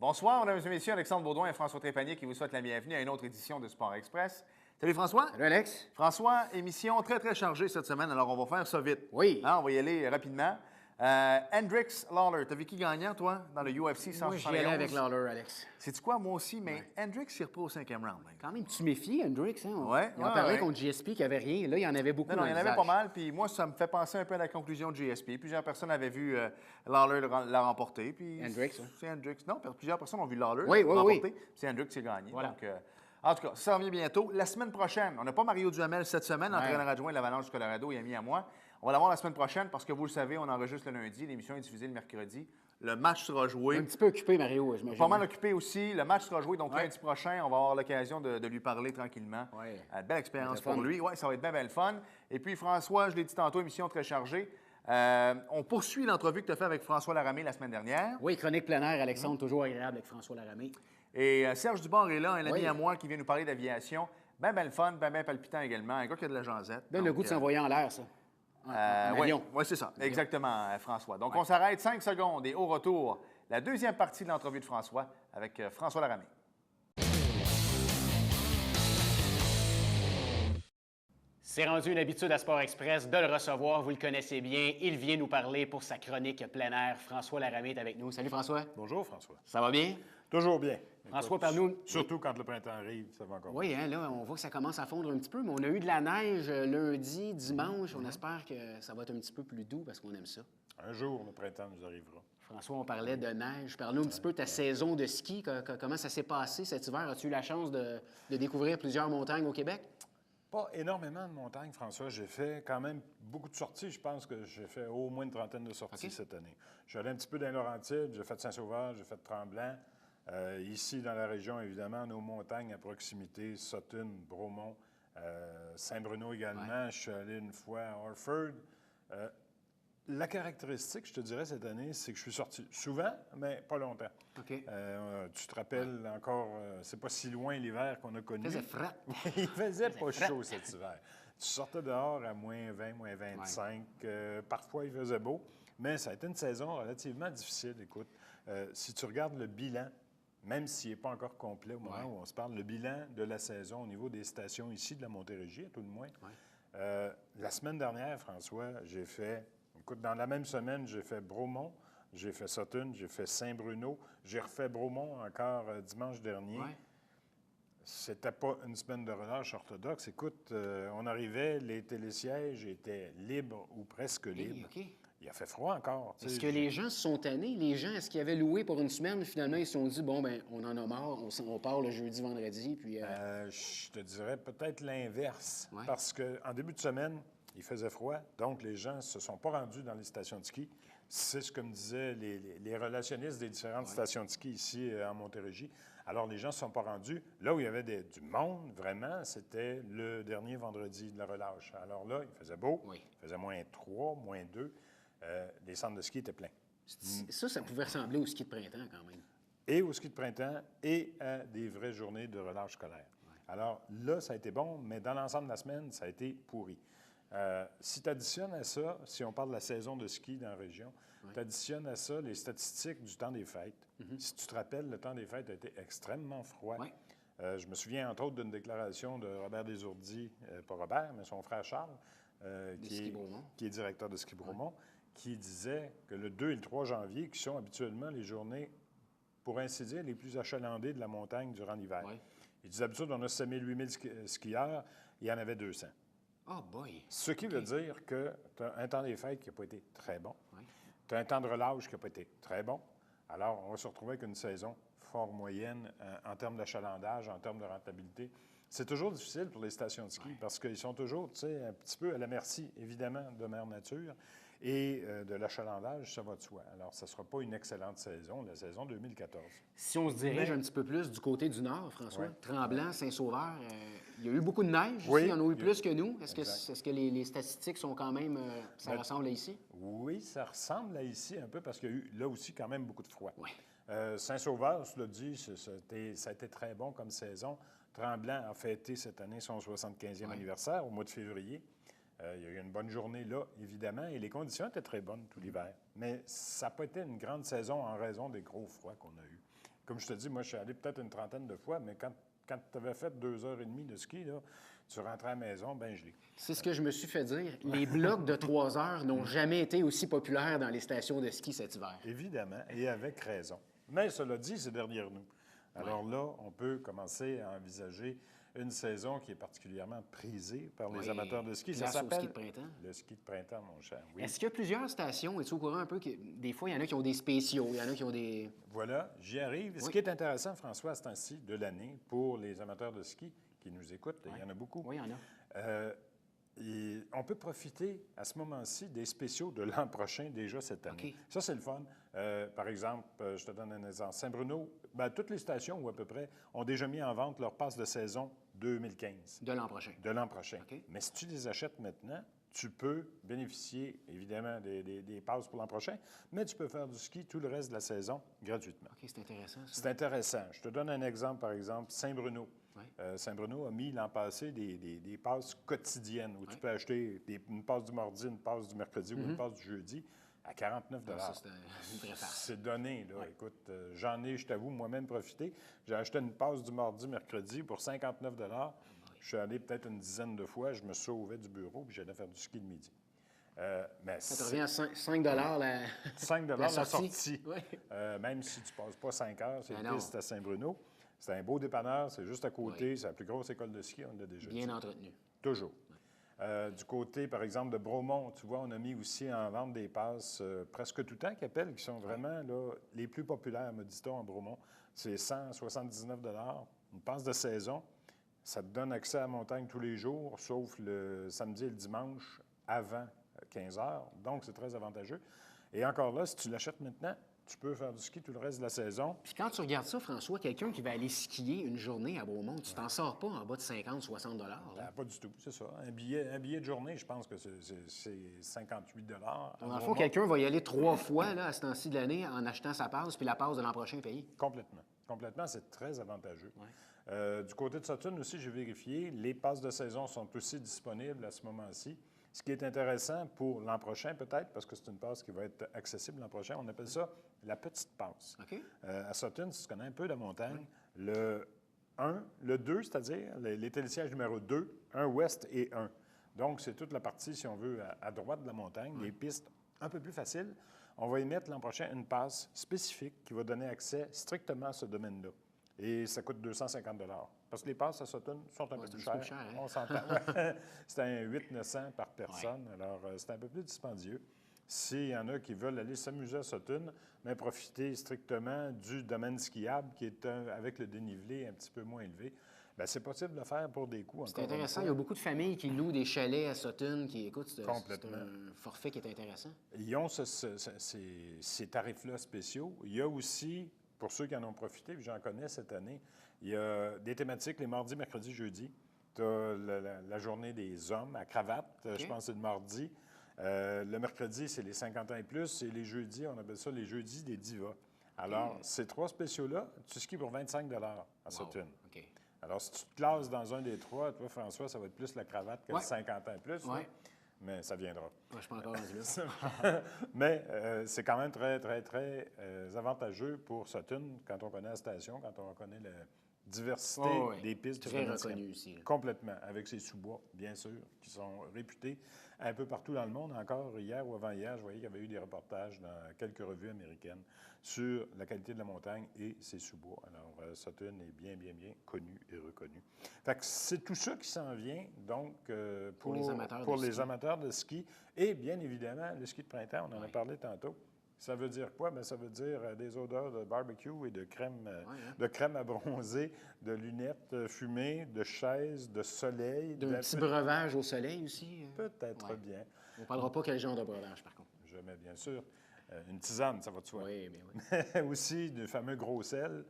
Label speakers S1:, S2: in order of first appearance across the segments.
S1: Bonsoir, mesdames et messieurs, Alexandre Baudouin et François Trépanier qui vous souhaitent la bienvenue à une autre édition de Sport Express. Salut François.
S2: Salut Alex.
S1: François, émission très chargée cette semaine, alors on va faire ça vite.
S2: Oui.
S1: Hein, on va y aller rapidement. Hendricks Lawler, t'as vu qui gagnant, toi, dans le UFC 171?
S2: Moi, j'y allais avec Lawler, Alex.
S1: Sais-tu quoi, moi aussi, mais Hendricks, il repart au 5e round.
S2: Quand même, tu méfies, Hendricks. Hein?
S1: Ouais,
S2: on parlait contre GSP qu'il n'y avait rien. Là, il y en avait beaucoup.
S1: Non, il y en avait pas mal. Puis moi, ça me fait penser un peu à la conclusion de GSP. Plusieurs personnes avaient vu Lawler la remporter. Puis
S2: Hendricks, hein?
S1: C'est Hendricks. Non, plusieurs personnes ont vu Lawler
S2: remporter.
S1: Oui. C'est Hendricks qui a gagné.
S2: Voilà.
S1: Donc, en tout cas, ça revient bientôt. La semaine prochaine, on n'a pas Mario Duhamel cette semaine, entraîneur adjoint de l'Avalanche du Colorado et ami à moi. On va l'avoir la semaine prochaine parce que vous le savez, on enregistre le lundi, l'émission est diffusée le mercredi. Le match sera joué.
S2: Un petit peu occupé, Mario, j'imagine.
S1: Pas mal occupé aussi. Le match sera joué, donc lundi prochain, on va avoir l'occasion de lui parler tranquillement. Belle expérience pour lui. Oui, ça va être bien le fun. Et puis, François, je l'ai dit tantôt, émission très chargée. On poursuit l'entrevue que tu as faite avec François Laramé la semaine dernière.
S2: Oui, chronique plein air, Alexandre, toujours agréable avec François Laramé.
S1: Et Serge Dubord est là, un ami à moi qui vient nous parler d'aviation. Bien le fun, bien palpitant également. Un gars qui a de la jasette.
S2: Donne le goût de s'envoyer en l'air, ça.
S1: Oui, c'est ça. Exactement, François. Donc, on s'arrête 5 secondes et au retour, la deuxième partie de l'entrevue de François avec François Laramé.
S2: C'est rendu une habitude à Sport Express de le recevoir. Vous le connaissez bien. Il vient nous parler pour sa chronique plein air. François Laramé est avec nous. Salut, François.
S3: Bonjour, François.
S2: Ça va bien?
S3: Toujours bien.
S2: François, parle-nous.
S3: Surtout quand le printemps arrive, ça va encore.
S2: Oui, hein, là, on voit que ça commence à fondre un petit peu, mais on a eu de la neige lundi, dimanche. On espère que ça va être un petit peu plus doux parce qu'on aime ça.
S3: Un jour, le printemps nous arrivera.
S2: François, on parlait de neige. Parle-nous un petit peu de ta saison de ski. Comment ça s'est passé cet hiver? As-tu eu la chance de découvrir plusieurs montagnes au Québec?
S3: Pas énormément de montagnes, François. J'ai fait quand même beaucoup de sorties. Je pense que j'ai fait au moins une trentaine de sorties cette année. Je suis allé un petit peu dans les Laurentides. J'ai fait Saint-Sauveur, j'ai fait Tremblant. Ici, dans la région, évidemment, nos montagnes à proximité, Sutton, Bromont, Saint-Bruno également. Je suis allé une fois à Orford. La caractéristique, je te dirais, cette année, c'est que je suis sorti souvent, mais pas longtemps. Tu te rappelles encore, c'est pas si loin l'hiver qu'on a connu.
S2: Il faisait froid.
S3: Il faisait pas chaud cet hiver. Tu sortais dehors à moins 20, moins 25. Parfois, il faisait beau, mais ça a été une saison relativement difficile. Écoute, si tu regardes le bilan, même s'il n'est pas encore complet au moment où on se parle, le bilan de la saison au niveau des stations ici de la Montérégie, à tout le moins. La semaine dernière, François, j'ai fait... Écoute, dans la même semaine, j'ai fait Bromont, j'ai fait Sutton, j'ai fait Saint-Bruno, j'ai refait Bromont encore dimanche dernier. C'était pas une semaine de relâche orthodoxe. Écoute, on arrivait, les télésièges étaient libres ou presque libres. Il a fait froid encore.
S2: Est-ce que les gens se sont tannés? Les gens, est-ce qu'ils avaient loué pour une semaine? Finalement, ils se sont dit, bon, ben on en a marre, on part le jeudi, vendredi, puis...
S3: Je te dirais peut-être l'inverse. Parce qu'en début de semaine, il faisait froid, donc les gens ne se sont pas rendus dans les stations de ski. C'est ce que me disaient les relationnistes des différentes stations de ski ici en Montérégie. Alors, les gens ne se sont pas rendus. Là où il y avait du monde, vraiment, c'était le dernier vendredi de la relâche. Alors là, il faisait beau, il faisait moins 3, moins 2. Les centres de ski étaient pleins.
S2: Ça pouvait ressembler au ski de printemps quand même.
S3: Et au ski de printemps et à des vraies journées de relâche scolaire. Alors là, ça a été bon, mais dans l'ensemble de la semaine, ça a été pourri. Si tu additionnes à ça, si on parle de la saison de ski dans la région, tu additionnes à ça les statistiques du temps des fêtes. Si tu te rappelles, le temps des fêtes a été extrêmement froid. Je me souviens, entre autres, d'une déclaration de Robert Desourdis, pas Robert, mais son frère Charles, qui est directeur de Ski Bromont, qui disait que le 2 et le 3 janvier, qui sont habituellement les journées, pour ainsi dire, les plus achalandées de la montagne durant l'hiver. Il dit, d'habitude, on a 7 000, 8 000 skieurs, il y en avait 200.
S2: Oh boy!
S3: Ce qui veut dire que tu as un temps des fêtes qui n'a pas été très bon. Tu as un temps de relâche qui n'a pas été très bon. Alors, on va se retrouver avec une saison fort moyenne en termes d'achalandage, en termes de rentabilité. C'est toujours difficile pour les stations de ski parce qu'ils sont toujours, tu sais, un petit peu à la merci, évidemment, de Mère Nature et de l'achalandage, ça va de soi. Alors, ça ne sera pas une excellente saison, la saison 2014.
S2: Si on se dirige un petit peu plus du côté du nord, François, Tremblant, Saint-Sauveur, il y a eu beaucoup de neige ici, il y en a eu plus que nous. Est-ce que les statistiques sont quand même, ça ressemble à ici?
S3: Oui, ça ressemble à ici un peu parce qu'il y a eu là aussi quand même beaucoup de froid. Saint-Sauveur, je le dis, ça a été très bon comme saison. Tremblant a fêté cette année son 75e anniversaire au mois de février. Il y a eu une bonne journée là, évidemment, et les conditions étaient très bonnes tout l'hiver. Mais ça n'a pas été une grande saison en raison des gros froids qu'on a eus. Comme je te dis, moi, je suis allé peut-être une trentaine de fois, mais quand tu avais fait 2h30 de ski, là, tu rentrais à la maison, bien gelé.
S2: C'est ce que je me suis fait dire. Les blocs de 3 heures n'ont jamais été aussi populaires dans les stations de ski cet hiver.
S3: Évidemment, et avec raison. Mais cela dit, c'est derrière nous. Alors là, on peut commencer à envisager une saison qui est particulièrement prisée par les amateurs de ski. Ça s'appelle
S2: ski de printemps.
S3: Le ski de printemps, mon cher. Oui.
S2: Est-ce qu'il y a plusieurs stations? Es-tu au courant un peu que des fois, il y en a qui ont des spéciaux, il y en a qui ont des...
S3: Voilà, j'y arrive. Ce qui est intéressant, François, à ce temps-ci de l'année, pour les amateurs de ski qui nous écoutent, il y en a beaucoup.
S2: Oui, il y en a.
S3: Et on peut profiter à ce moment-ci des spéciaux de l'an prochain, déjà cette année.
S2: OK.
S3: Ça, c'est le fun. Par exemple, je te donne un exemple. Saint-Bruno, toutes les stations, ou à peu près, ont déjà mis en vente leur passe de saison 2015.
S2: De l'an prochain.
S3: De l'an prochain.
S2: OK.
S3: Mais si tu les achètes maintenant, tu peux bénéficier, évidemment, des passes pour l'an prochain, mais tu peux faire du ski tout le reste de la saison gratuitement.
S2: OK, c'est intéressant, ça.
S3: C'est intéressant. Je te donne un exemple, par exemple, Saint-Bruno.
S2: Oui.
S3: Saint-Bruno a mis l'an passé des passes quotidiennes où tu peux acheter une passe du mardi, une passe du mercredi ou une passe du jeudi à 49 $.
S2: Ça, c'est une vraie farce.
S3: C'est donné, là. Écoute, j'en ai, je t'avoue, moi-même profité. J'ai acheté une passe du mardi, mercredi pour 59 $. Je suis allé peut-être une dizaine de fois. Je me sauvais du bureau puis j'allais faire du ski le midi. Mais
S2: Ça te revient à 5 la
S3: 5
S2: la
S3: la
S2: sortie.
S3: sortie.
S2: Oui.
S3: Même si tu ne passes pas 5 heures, c'est
S2: Ben
S3: une
S2: non.
S3: piste à Saint-Bruno. C'est un beau dépanneur, c'est juste à côté. C'est la plus grosse école de ski, on l'a déjà dit.
S2: Bien entretenu.
S3: Toujours. Du côté, par exemple, de Bromont, tu vois, on a mis aussi en vente des passes presque tout le temps qui appellent, qui sont vraiment là, les plus populaires, me dit-on, en Bromont. C'est 179 $, une passe de saison. Ça te donne accès à la montagne tous les jours, sauf le samedi et le dimanche avant 15 heures. Donc, c'est très avantageux. Et encore là, si tu l'achètes maintenant, tu peux faire du ski tout le reste de la saison.
S2: Puis quand tu regardes ça, François, quelqu'un qui va aller skier une journée à Beaumont, tu t'en sors pas en bas de 50-60 $.
S3: Pas du tout, c'est ça. Un billet de journée, je pense que c'est 58 $.
S2: Dans le fond, quelqu'un va y aller 3 fois là, à ce temps-ci de l'année en achetant sa passe, puis la passe de l'an prochain payée.
S3: Complètement. Complètement, c'est très avantageux. Du côté de Sutton aussi, j'ai vérifié, les passes de saison sont aussi disponibles à ce moment-ci. Ce qui est intéressant pour l'an prochain, peut-être, parce que c'est une passe qui va être accessible l'an prochain, on appelle ça la petite passe.
S2: OK.
S3: À Sutton, si tu connais un peu la montagne, le 1, le 2, c'est-à-dire les télésièges numéro 2, 1 ouest et 1. Donc, c'est toute la partie, si on veut, à droite de la montagne, les pistes un peu plus faciles. On va y mettre l'an prochain une passe spécifique qui va donner accès strictement à ce domaine-là. Et ça coûte 250 $. Parce que les passes à Sutton sont un peu plus chères.
S2: Hein?
S3: On s'entend. C'est un 800-900 par personne. Alors, c'est un peu plus dispendieux. S'il y en a qui veulent aller s'amuser à Sutton, mais profiter strictement du domaine skiable qui est avec le dénivelé un petit peu moins élevé, bien, c'est possible de le faire pour des coûts.
S2: C'est intéressant. Il y a beaucoup de familles qui louent des chalets à Sutton, qui écoutent. C'est un forfait qui est intéressant.
S3: Ils ont ces tarifs-là spéciaux. Il y a aussi, pour ceux qui en ont profité, puis j'en connais cette année, il y a des thématiques les mardis, mercredis, jeudis. Tu as la journée des hommes à cravate, je pense que c'est le mardi. Le mercredi, c'est les 50 ans et plus. Et les jeudis, on appelle ça les jeudis des divas. Alors, ces 3 spéciaux-là, tu skis pour 25 $ à Sutton.
S2: OK.
S3: Alors, si tu te classes dans un des 3, toi, François, ça va être plus la cravate que le 50 ans et plus.
S2: Oui.
S3: Mais ça viendra.
S2: Je ne suis pas encore rendu là.
S3: Mais c'est quand même très, très, très avantageux pour Sutton quand on connaît la station, quand on connaît la diversité des pistes.
S2: Très reconnu aussi.
S3: Complètement, avec ses sous-bois, bien sûr, qui sont réputés un peu partout dans le monde. Encore hier ou avant-hier, je voyais qu'il y avait eu des reportages dans quelques revues américaines sur la qualité de la montagne et ses sous-bois. Alors, Sutton est bien, bien, bien connu et reconnu. Fait que c'est tout ça qui s'en vient, donc, pour les amateurs de ski. Et bien évidemment, le ski de printemps, on en a parlé tantôt. Ça veut dire quoi? Bien, ça veut dire des odeurs de barbecue et de crème à bronzer, de lunettes fumées, de chaises, de soleil.
S2: D'un petit breuvage au soleil aussi.
S3: Peut-être bien.
S2: On ne parlera pas quel genre de breuvage, par contre.
S3: Jamais, bien sûr. Une tisane, ça va de soi.
S2: Oui, mais oui.
S3: Aussi, du fameux gros sel,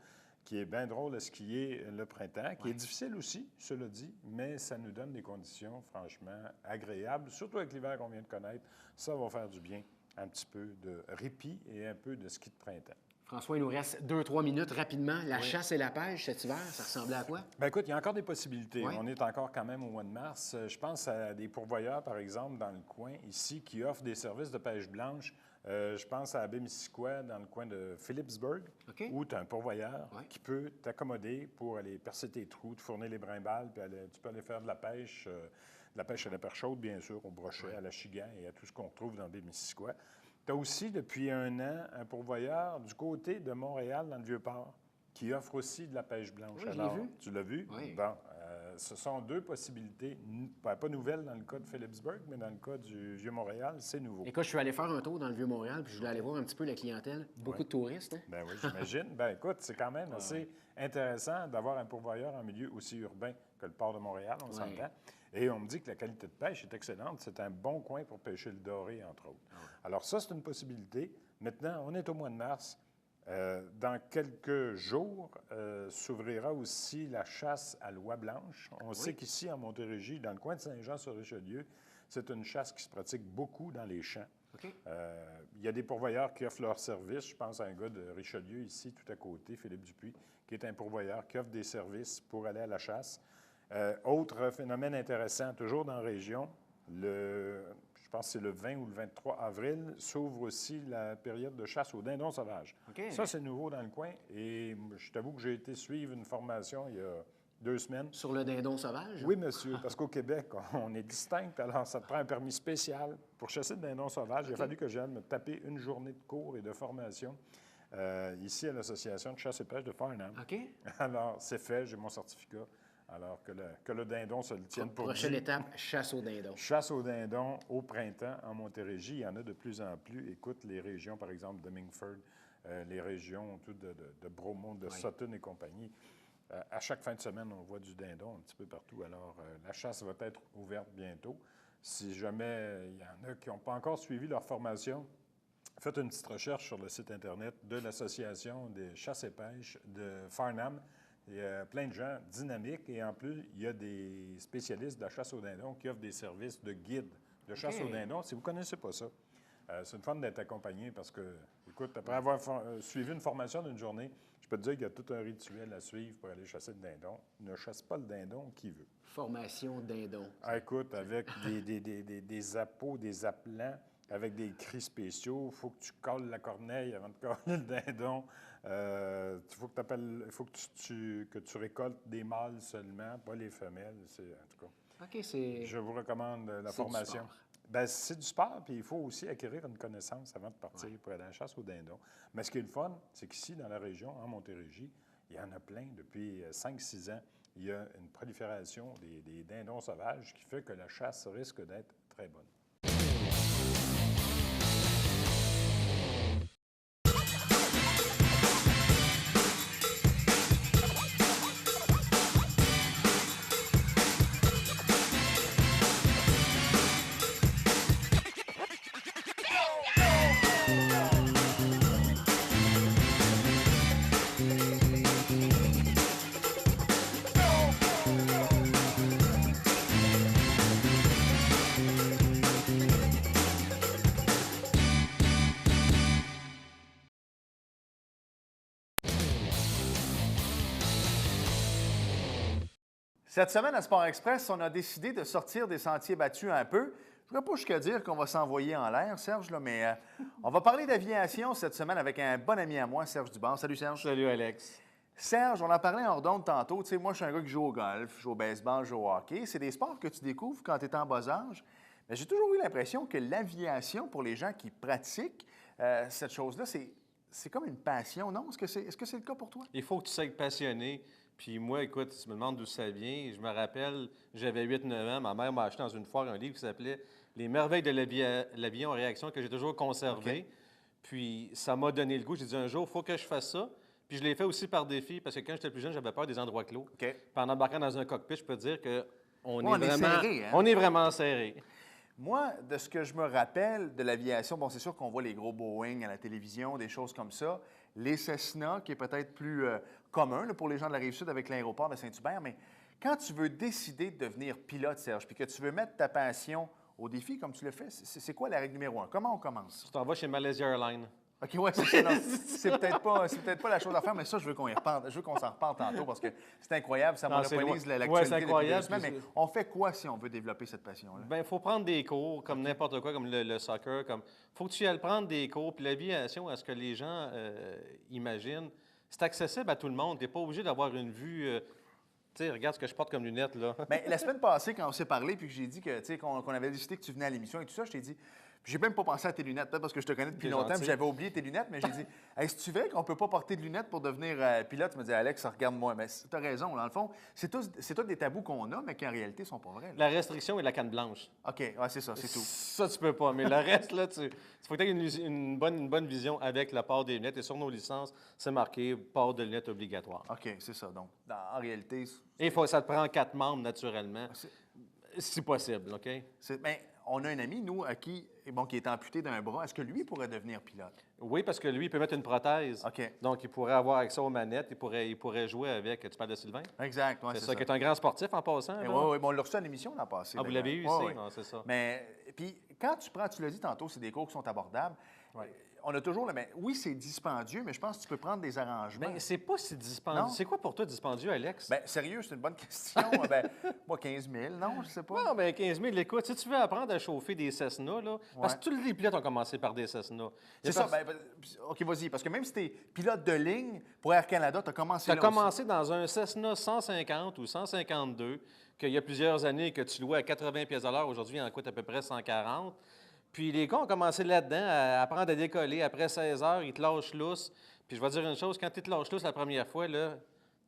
S3: qui est bien drôle à skier le printemps, qui est difficile aussi, cela dit, mais ça nous donne des conditions franchement agréables, surtout avec l'hiver qu'on vient de connaître. Ça va faire du bien. Un petit peu de répit et un peu de ski de printemps.
S2: François, il nous reste 2-3 minutes rapidement. La chasse et la pêche cet hiver, ça ressemblait à quoi?
S3: Bien, écoute, il y a encore des possibilités. On est encore quand même au mois de mars. Je pense à des pourvoyeurs, par exemple, dans le coin ici, qui offrent des services de pêche blanche Je pense à Baie-Missisquoi, dans le coin de Phillipsburg, où tu as un pourvoyeur qui peut t'accommoder pour aller percer tes trous, te fournir les brimbales, puis tu peux aller faire de la pêche à la perche chaude, bien sûr, au brochet, à l'achigan et à tout ce qu'on retrouve dans Baie-Missisquoi. Tu as aussi, depuis un an, un pourvoyeur du côté de Montréal, dans le Vieux-Port, qui offre aussi de la pêche blanche.
S2: Oui,
S3: Alors,
S2: je l'ai vu.
S3: tu l'as vu?
S2: Oui.
S3: Bon, ce sont deux possibilités, pas nouvelles dans le cas de Phillipsburg, mais dans le cas du Vieux-Montréal, c'est nouveau.
S2: Écoute, je suis allé faire un tour dans le Vieux-Montréal, puis je voulais aller voir un petit peu la clientèle. Beaucoup de touristes, hein?
S3: Ben oui, j'imagine. Ben écoute, c'est quand même assez intéressant d'avoir un pourvoyeur en milieu aussi urbain que le port de Montréal, on s'entend. Et on me dit que la qualité de pêche est excellente. C'est un bon coin pour pêcher le doré, entre autres. Alors ça, c'est une possibilité. Maintenant, on est au mois de mars. Dans quelques jours, s'ouvrira aussi la chasse à l'oie blanche. On sait qu'ici, en Montérégie, dans le coin de Saint-Jean-sur-Richelieu, c'est une chasse qui se pratique beaucoup dans les champs. Il y a des pourvoyeurs qui offrent leur service. Je pense à un gars de Richelieu, ici, tout à côté, Philippe Dupuis, qui est un pourvoyeur qui offre des services pour aller à la chasse. Autre phénomène intéressant, toujours dans la région, je pense que c'est le 20 ou le 23 avril, s'ouvre aussi la période de chasse au dindon sauvage. Ça, c'est nouveau dans le coin. Et je t'avoue que j'ai été suivre une formation il y a 2 semaines.
S2: Sur le dindon sauvage?
S3: Oui, monsieur, parce qu'au Québec, on est distinct. Alors, ça te prend un permis spécial pour chasser le dindon sauvage. Il a fallu que j'aille me taper une journée de cours et de formation ici à l'Association de chasse et pêche de Farnham. Alors, c'est fait, j'ai mon certificat. Alors que le dindon se le tienne pour
S2: prochaine étape, chasse au dindon.
S3: Chasse au dindon au printemps en Montérégie. Il y en a de plus en plus. Écoute, les régions, par exemple, de Mingford, les régions de Bromont, de Sutton et compagnie. À chaque fin de semaine, on voit du dindon un petit peu partout. Alors, la chasse va être ouverte bientôt. Si jamais il y en a qui n'ont pas encore suivi leur formation, faites une petite recherche sur le site Internet de l'Association des chasses et pêches de Farnham. Il y a plein de gens dynamiques et en plus, il y a des spécialistes de la chasse au dindon qui offrent des services de guide de chasse au dindon. Si vous ne connaissez pas ça, c'est une fun d'être accompagné parce que, écoute, après avoir suivi une formation d'une journée, je peux te dire qu'il y a tout un rituel à suivre pour aller chasser le dindon. Ne chasse pas le dindon qui veut.
S2: Formation dindon.
S3: Écoute, avec des appos, des appelants, avec des cris spéciaux, il faut que tu colles la corneille avant de coller le dindon. Il faut que tu récoltes des mâles seulement, pas les femelles. En tout cas, je vous recommande la formation. Bien, c'est du sport, puis il faut aussi acquérir une connaissance avant de partir pour aller à la chasse au dindon. Mais ce qui est le fun, c'est qu'ici, dans la région, en Montérégie, il y en a plein. Depuis 5-6 ans, il y a une prolifération des dindons sauvages qui fait que la chasse risque d'être très bonne.
S1: Cette semaine, à Sport Express, on a décidé de sortir des sentiers battus un peu. Je ne voudrais pas jusqu'à dire qu'on va s'envoyer en l'air, Serge, là, mais on va parler d'aviation cette semaine avec un bon ami à moi, Serge Dubas. Salut, Serge.
S4: Salut, Alex.
S1: Serge, on en parlait hors d'onde tantôt. Tu sais, moi, je suis un gars qui joue au golf, je joue au baseball, je joue au hockey. C'est des sports que tu découvres quand tu es en bas âge. Mais j'ai toujours eu l'impression que l'aviation, pour les gens qui pratiquent cette chose-là, c'est comme une passion, non? Est-ce que c'est le cas pour toi?
S4: Il faut que tu sois passionné. Puis moi, écoute, tu me demandes d'où ça vient. Je me rappelle, j'avais 8-9 ans. Ma mère m'a acheté dans une foire un livre qui s'appelait « Les merveilles de l'avion en réaction » que j'ai toujours conservé. Puis ça m'a donné le goût. J'ai dit un jour, il faut que je fasse ça. Puis je l'ai fait aussi par défi parce que quand j'étais plus jeune, j'avais peur des endroits clos. Puis en embarquant dans un cockpit, je peux te dire qu'on est vraiment serré. On est vraiment serré.
S1: Moi, de ce que je me rappelle de l'aviation, bon, c'est sûr qu'on voit les gros Boeing à la télévision, des choses comme ça. Les Cessna, qui est peut-être plus commun là, pour les gens de la Rive-Sud avec l'aéroport de Saint-Hubert. Mais quand tu veux décider de devenir pilote, Serge, puis que tu veux mettre ta passion au défi comme tu le fais, c'est quoi la règle numéro 1? Comment on commence?
S4: Tu t'en vas chez Malaysia Airlines.
S1: OK, ouais, c'est ça. C'est peut-être pas la chose à faire, mais ça, je veux qu'on y reparle. Je veux qu'on s'en reparle tantôt parce que c'est incroyable. Ça monopolise l'actualité depuis 2 semaines. Mais on fait quoi si on veut développer cette passion-là?
S4: Bien, il faut prendre des cours, comme n'importe quoi, comme le soccer. Il faut que tu ailles prendre des cours. Puis l'aviation, à ce que les gens imaginent, c'est accessible à tout le monde. Tu n'es pas obligé d'avoir une vue... tu sais, regarde ce que je porte comme lunettes, là.
S1: Bien, la semaine passée, quand on s'est parlé, puis que j'ai dit que, tu sais, qu'on avait décidé que tu venais à l'émission et tout ça, je t'ai dit, j'ai même pas pensé à tes lunettes, peut-être parce que je te connais depuis longtemps, puis j'avais oublié tes lunettes, mais j'ai dit, est-ce que tu veux qu'on peut pas porter de lunettes pour devenir pilote? Tu me dis, Alex, regarde-moi. Mais tu as raison, dans le fond, c'est tous des tabous qu'on a, mais qui en réalité sont pas vrais. Là.
S4: La restriction est la canne blanche.
S1: OK, ouais, c'est ça, c'est tout.
S4: Ça, tu peux pas. Mais le reste, là, il faut que tu aies une bonne vision avec le port des lunettes. Et sur nos licences, c'est marqué port de lunettes obligatoire.
S1: OK, c'est ça. Donc, en réalité...
S4: Et ça te prend 4 membres, naturellement, si possible, OK?
S1: Bien, on a un ami, nous, qui est amputé d'un bras. Est-ce que lui pourrait devenir pilote?
S4: Oui, parce que lui, il peut mettre une prothèse.
S1: OK.
S4: Donc, il pourrait avoir accès aux manettes. Il pourrait jouer avec... Tu parles de Sylvain?
S1: Exact, oui, c'est ça.
S4: Qui est un grand sportif en passant.
S1: Oui, on l'a reçu à l'émission l'an passé.
S4: Ah, vous l'avez eu ici? Non, c'est ça.
S1: Mais, puis, quand tu l'as dit tantôt, c'est des cours qui sont abordables.
S4: Oui.
S1: On a toujours le même. Oui, c'est dispendieux, mais je pense que tu peux prendre des arrangements.
S4: Bien, c'est pas si dispendieux. C'est quoi pour toi dispendieux, Alex?
S1: Bien, sérieux, c'est une bonne question. Moi, 15 000, non, je sais pas.
S4: Non, bien, 15 000, écoute, si tu veux apprendre à chauffer des Cessna, là, parce que tous les pilotes ont commencé par des Cessna.
S1: C'est ça. OK, vas-y, parce que même si tu es pilote de ligne pour Air Canada, tu as commencé là.
S4: Tu as commencé dans un Cessna 150 ou 152, qu'il y a plusieurs années que tu louais à 80 pièces à l'heure. Aujourd'hui, il en coûte à peu près 140. Puis les gars ont commencé là-dedans à apprendre à décoller. Après 16 heures, ils te lâchent lousse. Puis je vais te dire une chose, quand tu te lâches lousse la première fois, là,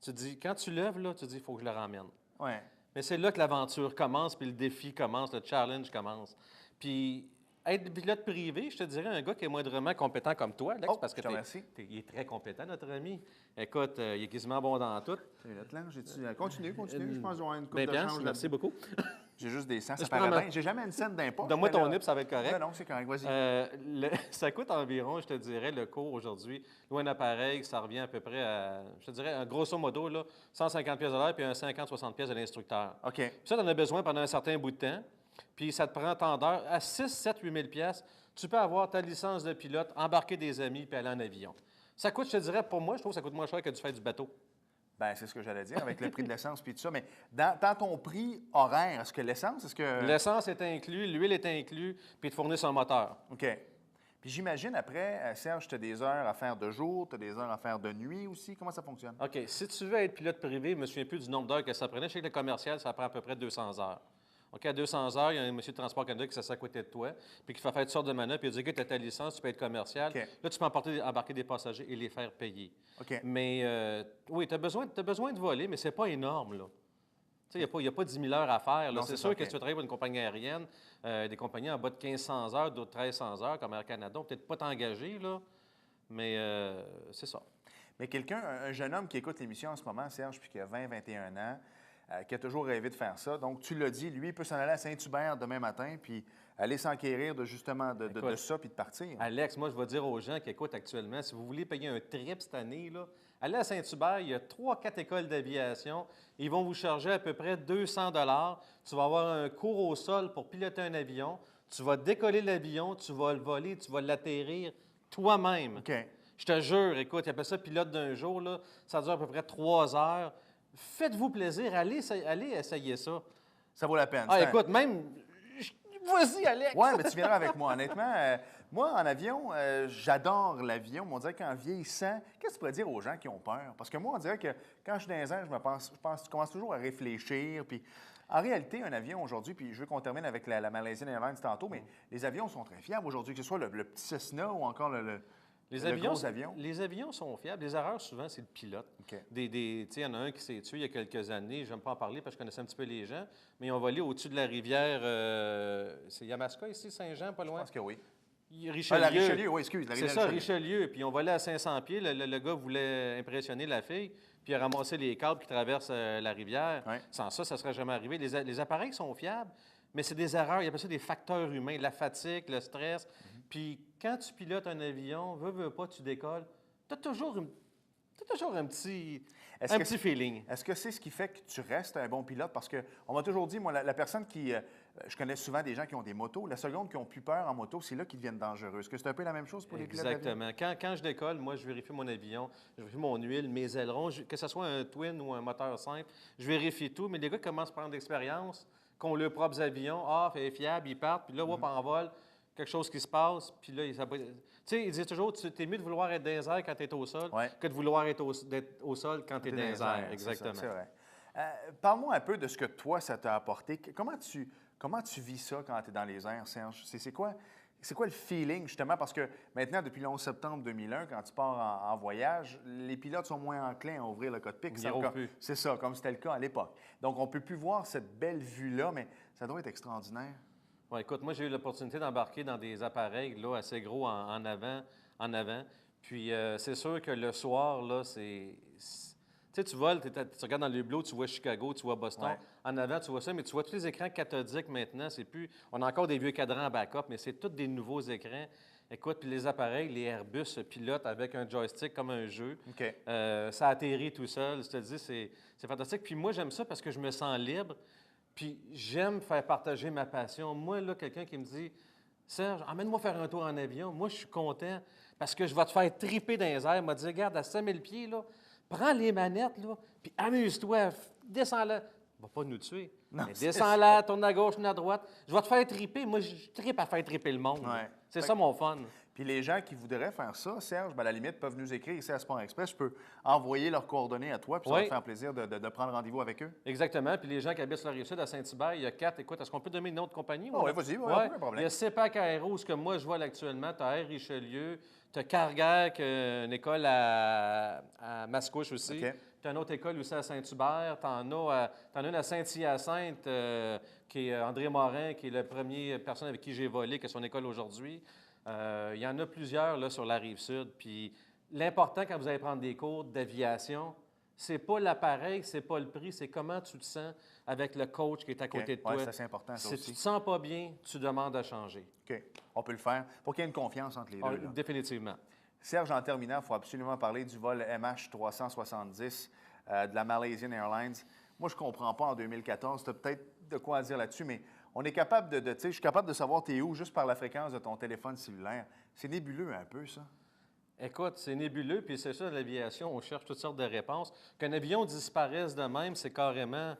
S4: tu te dis, quand tu lèves, là, tu te dis, il faut que je le ramène.
S1: Ouais.
S4: Mais c'est là que l'aventure commence, puis le défi commence, le challenge commence. Puis être pilote privé, je te dirais, un gars qui est moindrement compétent comme toi, Alex, parce que il est très compétent, notre ami. Écoute, il est quasiment bon dans tout.
S1: Continue. Je pense qu'on a une coupe de change.
S4: Merci beaucoup.
S1: J'ai juste des cents, ça paraît bien. J'ai jamais une scène d'impôt.
S4: Donne-moi ton nip, ça va être correct.
S1: Non, c'est correct, vas-y.
S4: Ça coûte environ, je te dirais, le cours aujourd'hui. Louer un appareil, ça revient à peu près à, je te dirais, un grosso modo, là, 150 pièces à l'heure puis un 50-60 pièces de l'instructeur.
S1: OK.
S4: Puis ça, tu en as besoin pendant un certain bout de temps. Puis ça te prend tant d'heures. À 6, 7, 8 000 pièces, tu peux avoir ta licence de pilote, embarquer des amis puis aller en avion. Ça coûte, je te dirais, pour moi, je trouve que ça coûte moins cher que de faire du bateau.
S1: Bien, c'est ce que j'allais dire, avec le prix de l'essence puis tout ça. Mais dans ton prix horaire, est-ce que l'essence,
S4: L'essence est inclus, l'huile est inclus, puis te fournir son moteur.
S1: OK. Puis j'imagine, après, Serge, tu as des heures à faire de jour, tu as des heures à faire de nuit aussi. Comment ça fonctionne?
S4: OK. Si tu veux être pilote privé, je ne me souviens plus du nombre d'heures que ça prenait. Je sais que le commercial, ça prend à peu près 200 heures. OK, à 200 heures, il y a un monsieur de Transport Canada qui s'assied à côté de toi, puis qui fait faire toutes sortes de manœuvres, puis il dit que tu as ta licence, tu peux être commercial.
S1: Okay.
S4: Là, tu peux embarquer des passagers et les faire payer.
S1: OK.
S4: Mais oui, tu as besoin de voler, mais c'est pas énorme, là. Tu sais, il n'y a pas 10 000 heures à faire. C'est sûr que si tu veux travailler pour une compagnie aérienne, des compagnies en bas de 1 500 heures, d'autres 1 300 heures, comme Air Canada, peut-être pas t'engager, là, mais c'est ça.
S1: Mais un jeune homme qui écoute l'émission en ce moment, Serge, puis qui a 20, 21 ans, qui a toujours rêvé de faire ça. Donc, tu l'as dit, lui, il peut s'en aller à Saint-Hubert demain matin, puis aller s'enquérir de ça, puis de partir.
S4: Alex, moi, je vais dire aux gens qui écoutent actuellement, si vous voulez payer un trip cette année, là, allez à Saint-Hubert, il y a 3-4 écoles d'aviation. Ils vont vous charger à peu près 200 $. Tu vas avoir un cours au sol pour piloter un avion. Tu vas décoller l'avion, tu vas le voler, tu vas l'atterrir toi-même.
S1: OK.
S4: Je te jure, écoute, il appelle ça pilote d'un jour, là, ça dure à peu près 3 heures. Faites-vous plaisir, allez essayer ça.
S1: Ça vaut la peine.
S4: Écoute, même... Vas-y, Alex!
S1: Oui, mais tu viendras avec moi. Honnêtement, moi, en avion, j'adore l'avion, mais on dirait qu'en vieillissant, qu'est-ce que tu pourrais dire aux gens qui ont peur? Parce que moi, on dirait que quand je suis dans les airs, je commence toujours à réfléchir. Puis, en réalité, un avion aujourd'hui, puis je veux qu'on termine avec la Malaysian Airlines tantôt, mais les avions sont très fiables aujourd'hui, que ce soit le petit Cessna ou encore le gros avion.
S4: Les avions sont fiables. Les erreurs, souvent, c'est le pilote.
S1: Okay.
S4: Il y en a un qui s'est tué il y a quelques années. Je n'aime pas en parler parce que je connaissais un petit peu les gens. Mais ils ont volé au-dessus de la rivière. C'est Yamaska ici, Saint-Jean, pas loin?
S1: Je pense que oui.
S4: Richelieu.
S1: La Richelieu, oui, excuse.
S4: C'est ça, Richelieu. Puis ils ont volé à 500 pieds. Le gars voulait impressionner la fille. Puis il a ramassé les câbles qui traversent la rivière.
S1: Ouais.
S4: Sans ça, ça ne serait jamais arrivé. Les appareils sont fiables, mais c'est des erreurs. Il y a ça des facteurs humains, la fatigue, le stress. Puis quand tu pilotes un avion, veux pas, tu décolles, tu as toujours un petit feeling.
S1: Est-ce que c'est ce qui fait que tu restes un bon pilote? Parce qu'on m'a toujours dit, moi, la personne qui je connais souvent des gens qui ont des motos. La seconde qui ont plus peur en moto, c'est là qu'ils deviennent dangereux. Est-ce que c'est un peu la même chose pour les pilotes d'avion?
S4: Exactement. Quand je décolle, moi, je vérifie mon avion, je vérifie mon huile, mes ailerons, que ce soit un twin ou un moteur simple, je vérifie tout. Mais les gars commencent à prendre d'expérience, qui ont leurs propres avions, c'est fiable, ils partent, puis là, en vol, quelque chose qui se passe, puis là, tu sais, ils disent toujours, t'es mieux de vouloir être dans les airs quand tu es au sol que de vouloir être au sol quand tu es dans les airs. Exactement.
S1: C'est vrai. Parle-moi un peu de ce que toi, ça t'a apporté. Comment tu vis ça quand tu es dans les airs, Serge? C'est quoi le feeling, justement? Parce que maintenant, depuis le 11 septembre 2001, quand tu pars en voyage, les pilotes sont moins enclins à ouvrir le cockpit. C'est ça, comme c'était le cas à l'époque. Donc, on ne peut plus voir cette belle vue-là, mais ça doit être extraordinaire.
S4: Ouais, écoute, moi, j'ai eu l'opportunité d'embarquer dans des appareils là, assez gros en avant. Puis, c'est sûr que le soir, là, c'est... Tu sais, tu voles, tu regardes dans le hublot, tu vois Chicago, tu vois Boston.
S1: Ouais.
S4: En avant, tu vois ça, mais tu vois tous les écrans cathodiques maintenant. C'est plus... On a encore des vieux cadrans en backup, mais c'est tous des nouveaux écrans. Écoute, puis les appareils, les Airbus pilotent avec un joystick comme un jeu.
S1: OK.
S4: Ça atterrit tout seul. Je te dis, c'est fantastique. Puis moi, j'aime ça parce que je me sens libre. Puis j'aime faire partager ma passion. Moi, là, quelqu'un qui me dit « Serge, emmène-moi faire un tour en avion. » Moi, je suis content parce que je vais te faire triper dans les airs. Il m'a dit « Regarde, à 5000 pieds, là, prends les manettes, là, puis amuse-toi. Descends-là. » Il ne va pas nous tuer.
S1: Non,
S4: mais descends-là, tourne à gauche, tourne à droite. Je vais te faire triper. Moi, je tripe à faire triper le monde.
S1: Ouais.
S4: C'est ça mon fun.
S1: Puis les gens qui voudraient faire ça, Serge, à la limite, peuvent nous écrire ici à Sport Express. Je peux envoyer leurs coordonnées à toi, puis ça va te faire plaisir de prendre rendez-vous avec eux.
S4: Exactement. Puis les gens qui habitent sur la Rive-Sud, à Saint-Hubert, il y a 4. Écoute, est-ce qu'on peut donner une autre compagnie?
S1: Oui, vas-y, aucun problème.
S4: Il y a CEPAC Aéro, ce que moi, je vois là, actuellement. Tu as Air Richelieu. Tu as Cargac, une école à Mascouche aussi.
S1: Okay.
S4: Tu as une autre école aussi à Saint-Hubert. Tu en as une à Saint-Hyacinthe, qui est André Morin, qui est la première personne avec qui j'ai volé, qui a son école aujourd'hui. Il y en a plusieurs là, sur la Rive-Sud. Puis l'important quand vous allez prendre des cours d'aviation, c'est pas l'appareil, c'est pas le prix, c'est comment tu te sens avec le coach qui est à côté de toi.
S1: Oui, c'est important, ça aussi.
S4: Si tu te sens pas bien, tu demandes à changer.
S1: OK. On peut le faire pour qu'il y ait une confiance entre les deux. Là.
S4: Définitivement.
S1: Serge, en terminant, il faut absolument parler du vol MH370 de la Malaysian Airlines. Moi, je ne comprends pas en 2014. Tu as peut-être de quoi dire là-dessus, mais on est capable tu sais, je suis capable de savoir t'es où juste par la fréquence de ton téléphone cellulaire. C'est nébuleux un peu, ça.
S4: Écoute, c'est nébuleux, puis c'est ça, l'aviation, on cherche toutes sortes de réponses. Qu'un avion disparaisse de même, c'est carrément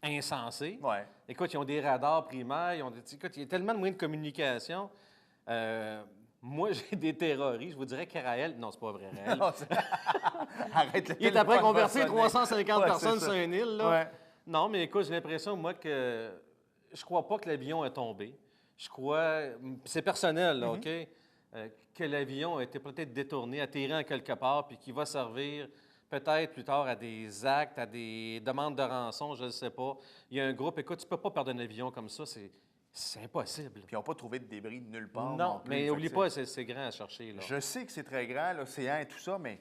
S4: insensé.
S1: Ouais.
S4: Écoute, ils ont des radars primaires, écoute, il y a tellement de moyens de communication. Moi, j'ai des terroristes, je vous dirais qu'Araël... Non, c'est pas vrai, Raël.
S1: Arrête le
S4: Il est après convertir
S1: 350
S4: 350 personnes sur une île, là.
S1: Ouais.
S4: Non, mais écoute, j'ai l'impression, moi, que je crois pas que l'avion est tombé. Je crois... C'est personnel, là, OK? Que l'avion a été peut-être détourné, atterri en quelque part, puis qui va servir peut-être plus tard à des actes, à des demandes de rançon, je ne sais pas. Il y a un groupe, écoute, tu ne peux pas perdre un avion comme ça, c'est impossible.
S1: Puis ils n'ont pas trouvé de débris nulle part.
S4: Non mais n'oublie pas, c'est grand à chercher. Là.
S1: Je sais que c'est très grand, l'océan et tout ça, mais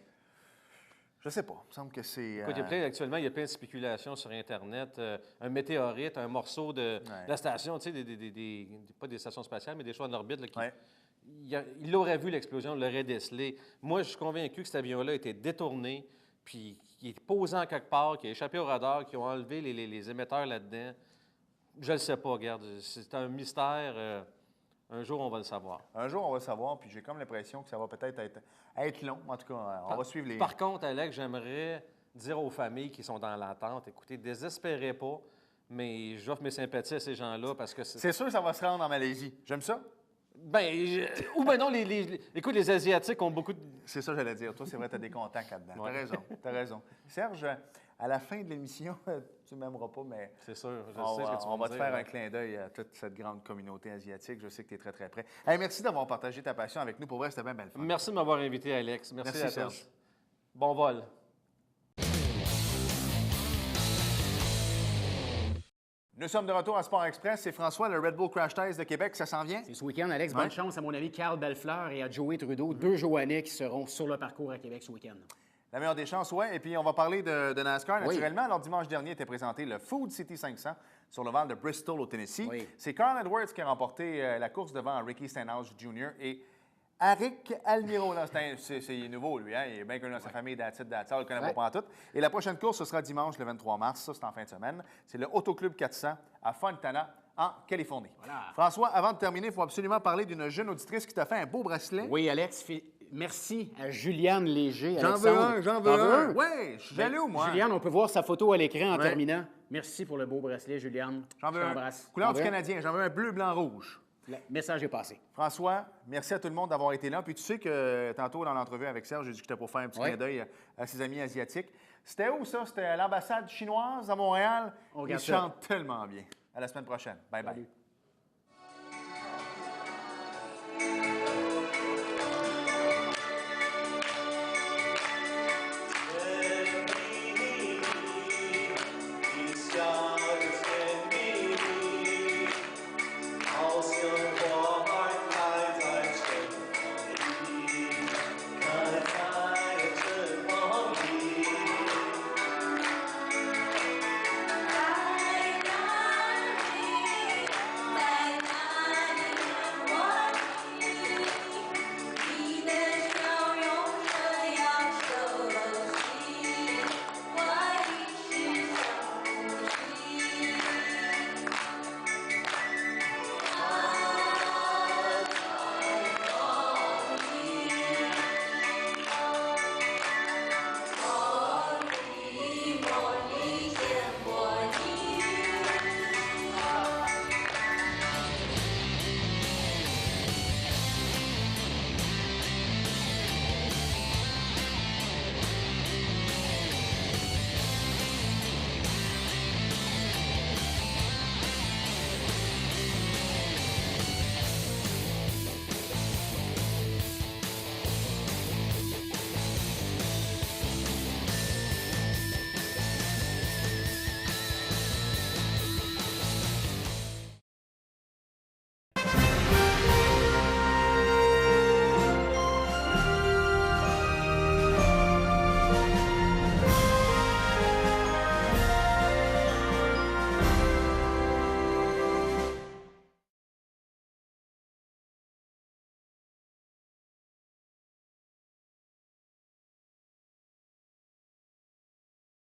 S1: je sais pas. Il me semble que c'est...
S4: Écoute, actuellement, il y a plein de spéculations sur Internet. Un météorite, un morceau de la station, tu sais, pas des stations spatiales, mais des choses en orbite. Là, il l'aurait vu, l'explosion, il l'aurait décelé. Moi, je suis convaincu que cet avion-là a été détourné, puis qu'il est posé en quelque part, qu'il a échappé au radar, qu'ils ont enlevé les émetteurs là-dedans. Je ne le sais pas, regarde. C'est un mystère. Un jour, on va le savoir.
S1: Un jour, on va le savoir, puis j'ai comme l'impression que ça va peut-être être long. En tout cas, on va suivre les...
S4: Par contre, Alex, j'aimerais dire aux familles qui sont dans l'attente, écoutez, désespérez pas, mais j'offre mes sympathies à ces gens-là parce que...
S1: C'est sûr que ça va se rendre en Malaisie. J'aime ça.
S4: Ou bien non, écoute, les Asiatiques ont beaucoup de...
S1: C'est ça que j'allais dire. Toi, c'est vrai, tu as des contacts là-dedans. Tu as raison. Serge, à la fin de l'émission, tu ne m'aimeras pas, mais...
S4: C'est sûr, je sais ce que tu vas me dire.
S1: On va te faire un clin d'œil à toute cette grande communauté asiatique. Je sais que tu es très, très prêt. Hey, merci d'avoir partagé ta passion avec nous. Pour vrai, c'était bien belle fun.
S4: Merci de m'avoir invité, Alex. Merci à
S1: Serge.
S4: tous. Bon vol.
S1: Nous sommes de retour à Sport Express. C'est François, le Red Bull Crash Test de Québec. Ça s'en vient?
S2: C'est ce week-end, Alex. Bonne chance à mon ami Carl Bellefleur et à Joey Trudeau, deux Joannais qui seront sur le parcours à Québec ce week-end.
S1: La meilleure des chances, oui. Et puis, on va parler de NASCAR, naturellement. Alors, dimanche dernier, était présenté le Food City 500 sur le Val de Bristol, au Tennessee.
S2: Oui.
S1: C'est Carl Edwards qui a remporté la course devant Ricky Stenhouse Jr. et Aric Almiro. C'est nouveau, lui. Hein? Il est bien connu dans sa famille d'Atit, on le connaît pas en tout. Et la prochaine course, ce sera dimanche, le 23 mars. Ça, c'est en fin de semaine. C'est le Autoclub 400 à Fontana, en Californie.
S2: Voilà.
S1: François, avant de terminer, il faut absolument parler d'une jeune auditrice qui t'a fait un beau bracelet.
S2: Oui, Alex, merci à Juliane Léger.
S1: J'en veux un, j'en veux un. Oui, je suis jaloux, moi.
S2: Juliane, on peut voir sa photo à l'écran en terminant. Merci pour le beau bracelet, Juliane.
S1: J'en veux un. Couleur du Canadien, j'en veux un bleu, blanc, rouge.
S2: Le message est passé.
S1: François, merci à tout le monde d'avoir été là. Puis tu sais que tantôt, dans l'entrevue avec Serge, j'ai dit que j'étais pour faire un petit clin d'œil à ses amis asiatiques. C'était où, ça? C'était à l'ambassade chinoise à Montréal. Ils chantent tellement bien. À la semaine prochaine. Bye-bye.